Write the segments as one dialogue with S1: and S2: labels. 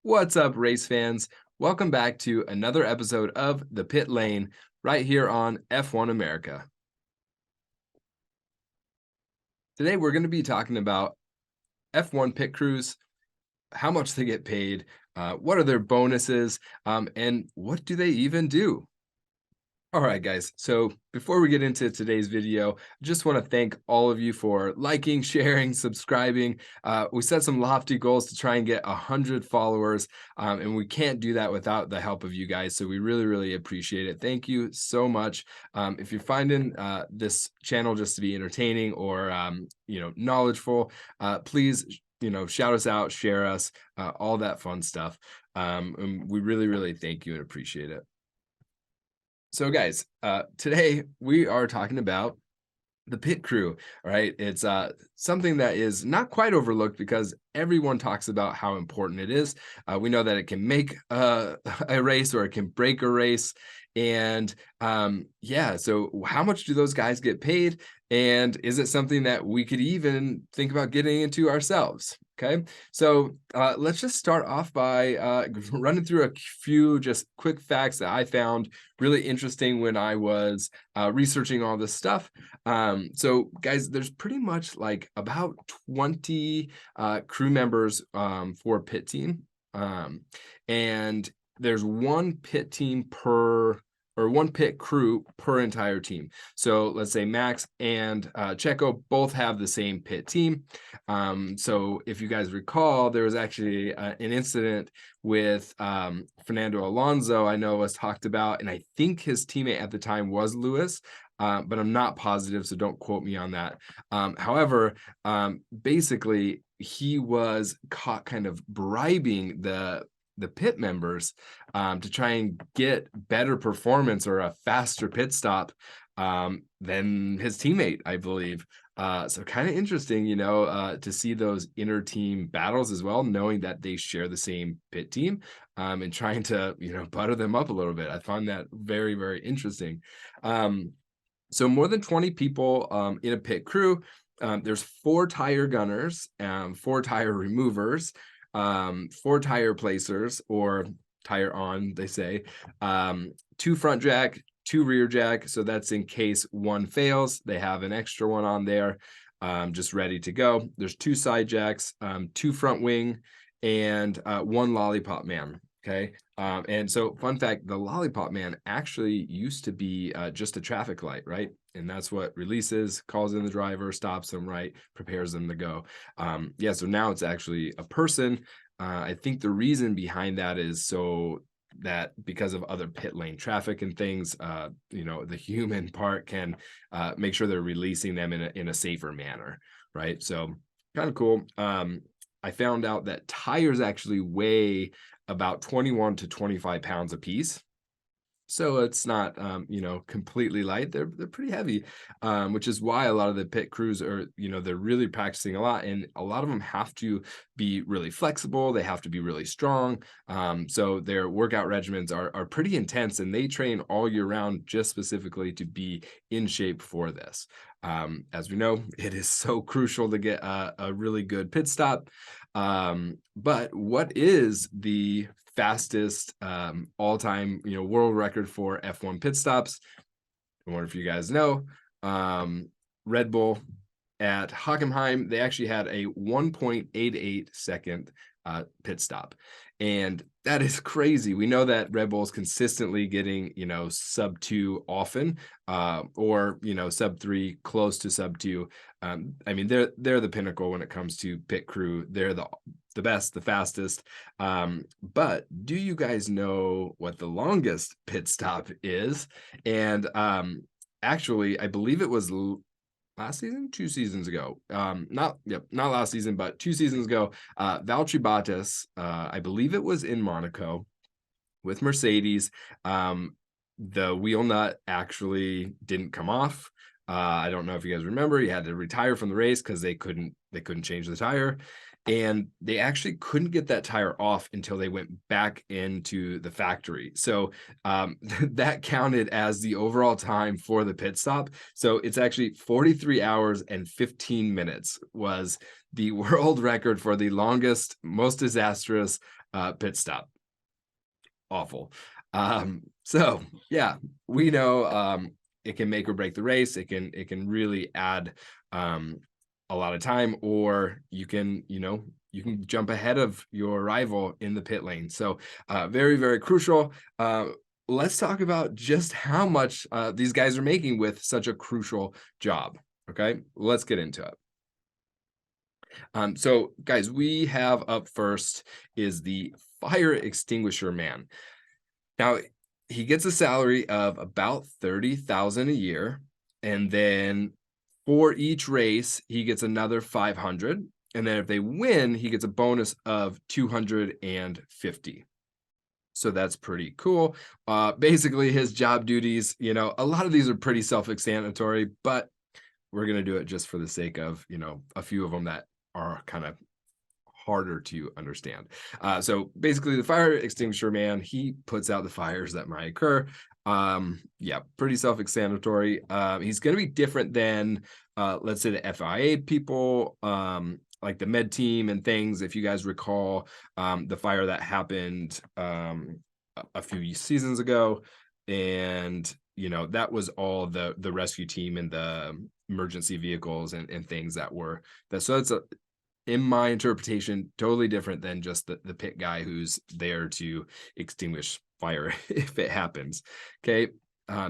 S1: What's up, race fans? Welcome back to another episode of The Pit Lane right here on F1 America. Today, we're going to be talking about F1 pit crews, how much they get paid, what are their bonuses, and what do they even do? All right, guys. So before we get into today's video, I just want to thank all of you for liking, sharing, subscribing. We set some lofty goals to try and get 100 followers, and we can't do that without the help of you guys. So we really, really appreciate it. Thank you so much. If you're finding this channel just to be entertaining or knowledgeful, please shout us out, share us, all that fun stuff. And we really, really thank you and appreciate it. So, guys, today we are talking about the pit crew. All right, it's something that is not quite overlooked because everyone talks about how important it is. We know that it can make a race or it can break a race, and yeah. So, how much do those guys get paid? And is it something that we could even think about getting into ourselves? Okay, so let's just start off by running through a few just quick facts that I found really interesting when I was researching all this stuff. So guys, there's pretty much like about 20 crew members for a pit team. And there's one pit team per or one pit crew per entire team. So let's say Max and Checo both have the same pit team. So if you guys recall, there was actually an incident with Fernando Alonso, I know was talked about, and I think his teammate at the time was Lewis, but I'm not positive, so don't quote me on that. However, basically, he was caught kind of bribing the pit members to try and get better performance or a faster pit stop than his teammate, I believe. So kind of interesting, to see those inner team battles as well, knowing that they share the same pit team and trying to, butter them up a little bit. I found that very, very interesting. So more than 20 people in a pit crew. There's 4 tire gunners, 4 tire removers, 4 tire placers or tire on, they say, 2 front jack, 2 rear jack. So that's in case one fails, they have an extra one on there, just ready to go. There's 2 side jacks, 2 front wing, and 1 lollipop man. Okay. And so fun fact, the lollipop man actually used to be just a traffic light, right? And that's what releases, calls in the driver, stops them, right? Prepares them to go. Yeah, so now it's actually a person. I think the reason behind that is so that because of other pit lane traffic and things, the human part can make sure they're releasing them in a safer manner, right? So kind of cool. I found out that tires actually weigh about 21 to 25 pounds a piece. So it's not, completely light. They're pretty heavy, which is why a lot of the pit crews are, they're really practicing a lot, and a lot of them have to be really flexible. They have to be really strong. So their workout regimens are pretty intense, and they train all year round just specifically to be in shape for this. As we know, it is so crucial to get a really good pit stop. But what is the fastest all-time world record for F1 pit stops? I wonder if you guys know. Red Bull at Hockenheim, they actually had a 1.88 second pit stop, and that is crazy. We know that Red Bull is consistently getting sub 2 often, or sub 3, close to sub 2. I mean, they're the pinnacle when it comes to pit crew. They're the best, the fastest. But do you guys know what the longest pit stop is? And actually, I believe it was last season, 2 seasons ago. Not last season, but 2 seasons ago. Valtteri Bottas, I believe it was in Monaco with Mercedes. The wheel nut actually didn't come off. I don't know if you guys remember, he had to retire from the race because they couldn't change the tire. And they actually couldn't get that tire off until they went back into the factory. So that counted as the overall time for the pit stop. So it's actually 43 hours and 15 minutes was the world record for the longest, most disastrous pit stop. Awful. So yeah, we know it can make or break the race. It can really add um, a lot of time, or you can jump ahead of your rival in the pit lane. So very, very crucial. Let's talk about just how much these guys are making with such a crucial job. Okay, let's get into it. So guys, we have up first is the fire extinguisher man. Now, he gets a salary of about 30,000 a year, and then for each race, he gets another 500, and then if they win, he gets a bonus of 250. So that's pretty cool. Basically, his job duties, a lot of these are pretty self-explanatory, but we're gonna do it just for the sake of, a few of them that are kind of harder to understand. So basically, the fire extinguisher man, he puts out the fires that might occur. Yeah, pretty self-explanatory. He's going to be different than, let's say, the FIA people, like the med team and things. If you guys recall, the fire that happened a few seasons ago, and that was all the rescue team and the emergency vehicles and things that were that. So it's in my interpretation, totally different than just the pit guy who's there to extinguish fire if it happens. Okay.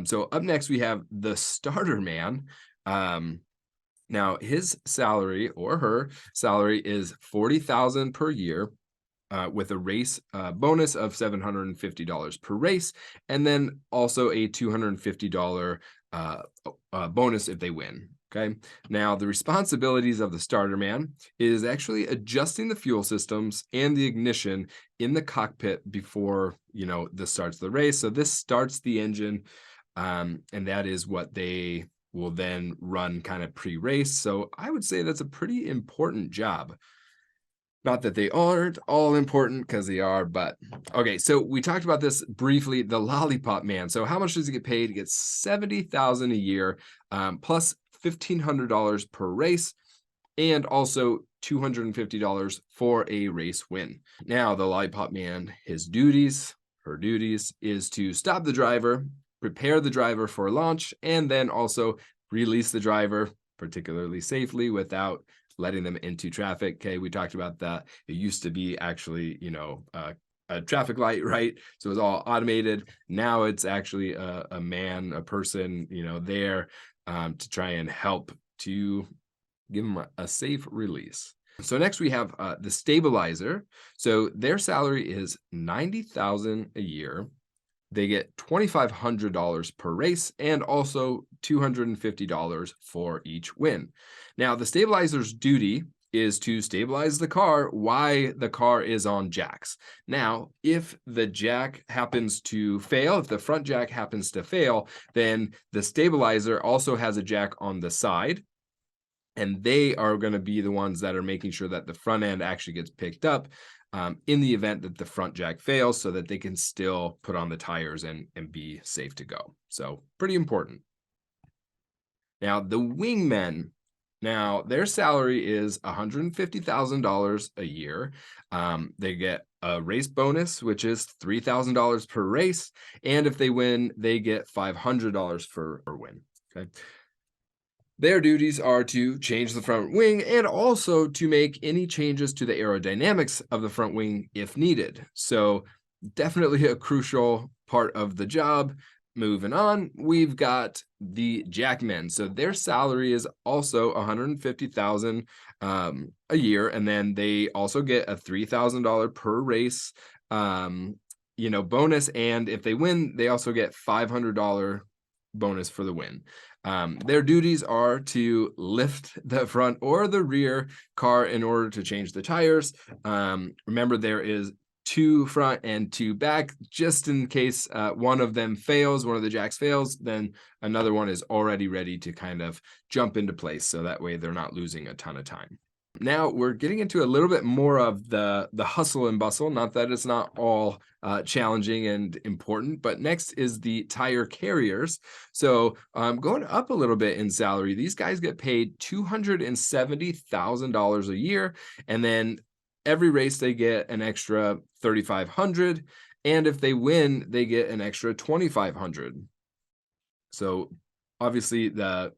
S1: So up next, we have the starter man. Now his salary or her salary is 40,000 per year. With a race bonus of $750 per race, and then also a $250 bonus if they win. Okay. Now, the responsibilities of the starter man is actually adjusting the fuel systems and the ignition in the cockpit before this starts the race. So this starts the engine, and that is what they will then run kind of pre-race. So I would say that's a pretty important job. Not that they aren't all important, because they are, but okay. So we talked about this briefly, the lollipop man. So how much does he get paid? He gets 70,000 a year, plus $1,500 per race, and also $250 for a race win. Now, the lollipop man, her duties is to stop the driver, prepare the driver for launch, and then also release the driver, particularly safely, without letting them into traffic. Okay, we talked about that. It used to be actually, a traffic light, right? So it's all automated. Now it's actually a person, there to try and help to give them a safe release. So next we have the stabilizer. So their salary is 90,000 a year. They get $2,500 per race and also $250 for each win. Now, the stabilizer's duty is to stabilize the car while the car is on jacks. Now, if the jack happens to fail, if the front jack happens to fail, then the stabilizer also has a jack on the side, and they are going to be the ones that are making sure that the front end actually gets picked up in the event that the front jack fails, so that they can still put on the tires and be safe to go. So pretty important. Now, the wingmen, now their salary is $150,000 a year. They get a race bonus, which is $3,000 per race. And if they win, they get $500 for a win. Okay. Their duties are to change the front wing and also to make any changes to the aerodynamics of the front wing if needed. So definitely a crucial part of the job. Moving on, we've got the jackmen. So their salary is also $150,000 a year, and then they also get a $3,000 per race, bonus. And if they win, they also get $500 bonus for the win. Their duties are to lift the front or the rear car in order to change the tires. Remember, there is 2 front and 2 back, just in case one of them fails, one of the jacks fails, then another one is already ready to kind of jump into place. So that way they're not losing a ton of time. Now we're getting into a little bit more of the hustle and bustle. Not that it's not all challenging and important, but next is the tire carriers. So going up a little bit in salary, these guys get paid $270,000 a year, and then every race they get an extra 3,500, and if they win, they get an extra 2,500. So obviously the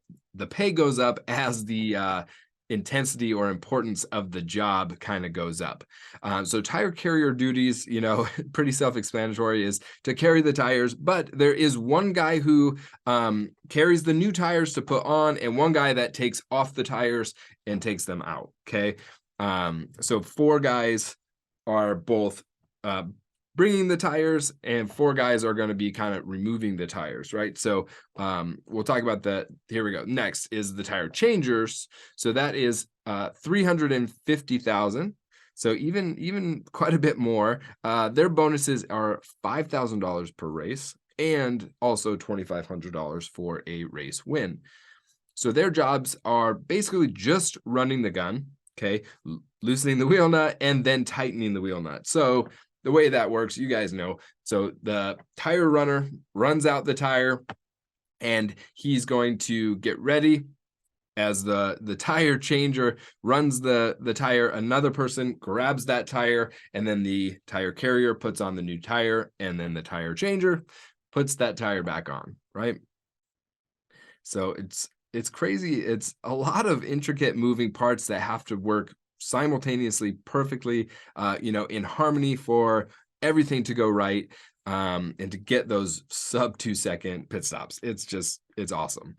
S1: pay goes up as the intensity or importance of the job kind of goes up. So tire carrier duties, pretty self-explanatory, is to carry the tires, but there is one guy who carries the new tires to put on and one guy that takes off the tires and takes them out. Okay. So 4 guys are both bringing the tires, and 4 guys are going to be kind of removing the tires, right? So we'll talk about that. Here we go. Next is the tire changers. So that is 350,000. So even quite a bit more. Their bonuses are $5,000 per race and also $2,500 for a race win. So their jobs are basically just running the gun, okay, loosening the wheel nut and then tightening the wheel nut. So the way that works, you guys know. So the tire runner runs out the tire and he's going to get ready. As the tire changer runs the tire, another person grabs that tire, and then the tire carrier puts on the new tire, and then the tire changer puts that tire back on, right? So it's crazy. It's a lot of intricate moving parts that have to work simultaneously perfectly, in harmony for everything to go right, and to get those sub 2-second pit stops. It's awesome.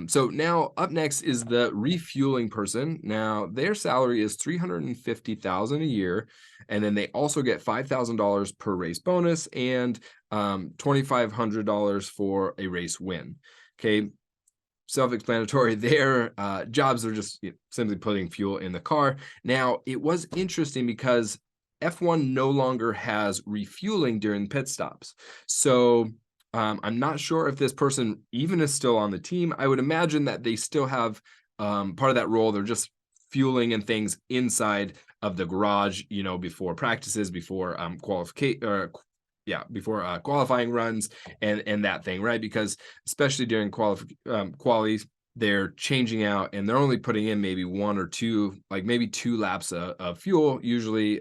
S1: So now up next is the refueling person. Now their salary is 350,000 a year, and then they also get $5,000 per race bonus and $2,500 for a race win. Okay, self-explanatory. Their jobs are just simply putting fuel in the car. Now, it was interesting because F1 no longer has refueling during pit stops. So I'm not sure if this person even is still on the team. I would imagine that they still have part of that role. They're just fueling and things inside of the garage, before practices, before qualifying runs and that thing, right? Because especially during qualies, they're changing out and they're only putting in maybe 1 or 2, like maybe 2 laps of fuel, usually,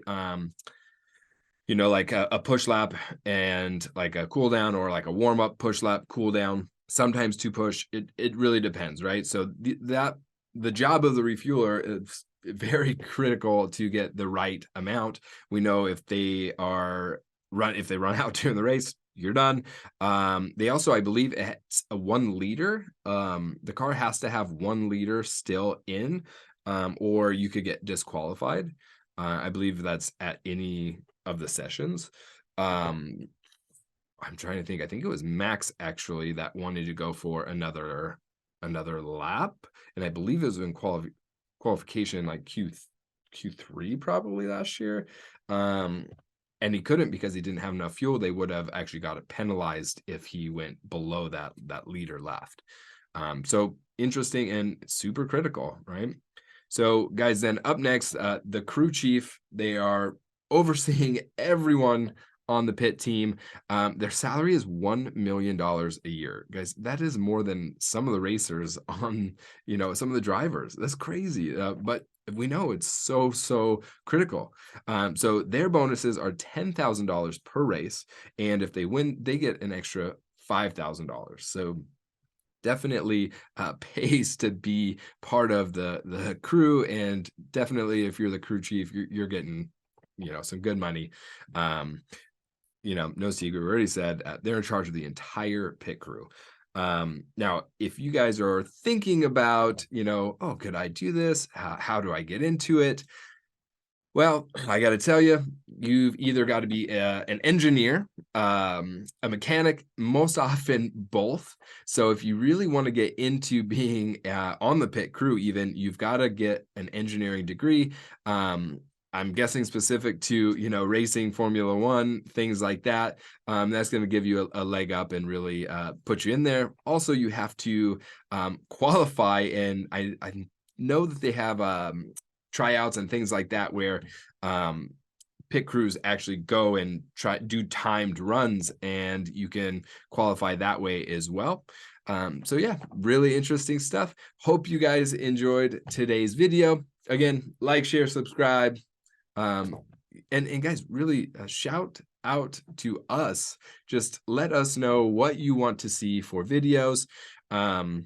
S1: like a push lap and like a cool down, or like a warm up push lap, cool down, sometimes 2 push. It really depends, right? So the job of the refueler is very critical to get the right amount. We know if they run out during the race, you're done. They also, I believe it's a 1 liter. The car has to have 1 liter still in, or you could get disqualified. I believe that's at any of the sessions. I'm trying to think. I think it was Max actually that wanted to go for another lap, and I believe it was in qualification, like Q3 probably last year. And he couldn't because he didn't have enough fuel. They would have actually got it penalized if he went below that liter left. So interesting and super critical, right? So guys, then up next, the crew chief. They are overseeing everyone on the pit team. Their salary is $1 million a year. Guys, that is more than some of the racers on, some of the drivers. That's crazy. But we know it's so critical. So their bonuses are $10,000 per race. And if they win, they get an extra $5,000. So definitely pays to be part of the crew. And definitely if you're the crew chief, you're getting, some good money. No secret, we already said they're in charge of the entire pit crew. Now, if you guys are thinking about, oh, could I do this? How do I get into it? Well, I got to tell you, you've either got to be an engineer, a mechanic, most often both. So if you really want to get into being on the pit crew, even, you've got to get an engineering degree. I'm guessing specific to, racing, Formula One, things like that. That's going to give you a leg up and really put you in there. Also, you have to qualify, and I know that they have tryouts and things like that where pit crews actually go and do timed runs, and you can qualify that way as well. So yeah, really interesting stuff. Hope you guys enjoyed today's video. Again, like, share, subscribe. Um, and guys, really shout out to us. Just let us know what you want to see for videos. Um,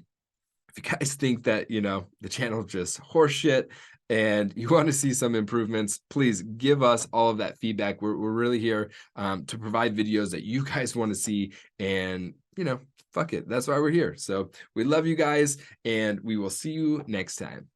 S1: if you guys think that, the channel just horseshit and you want to see some improvements, please give us all of that feedback. We're really here to provide videos that you guys want to see. And, fuck it. That's why we're here. So we love you guys, and we will see you next time.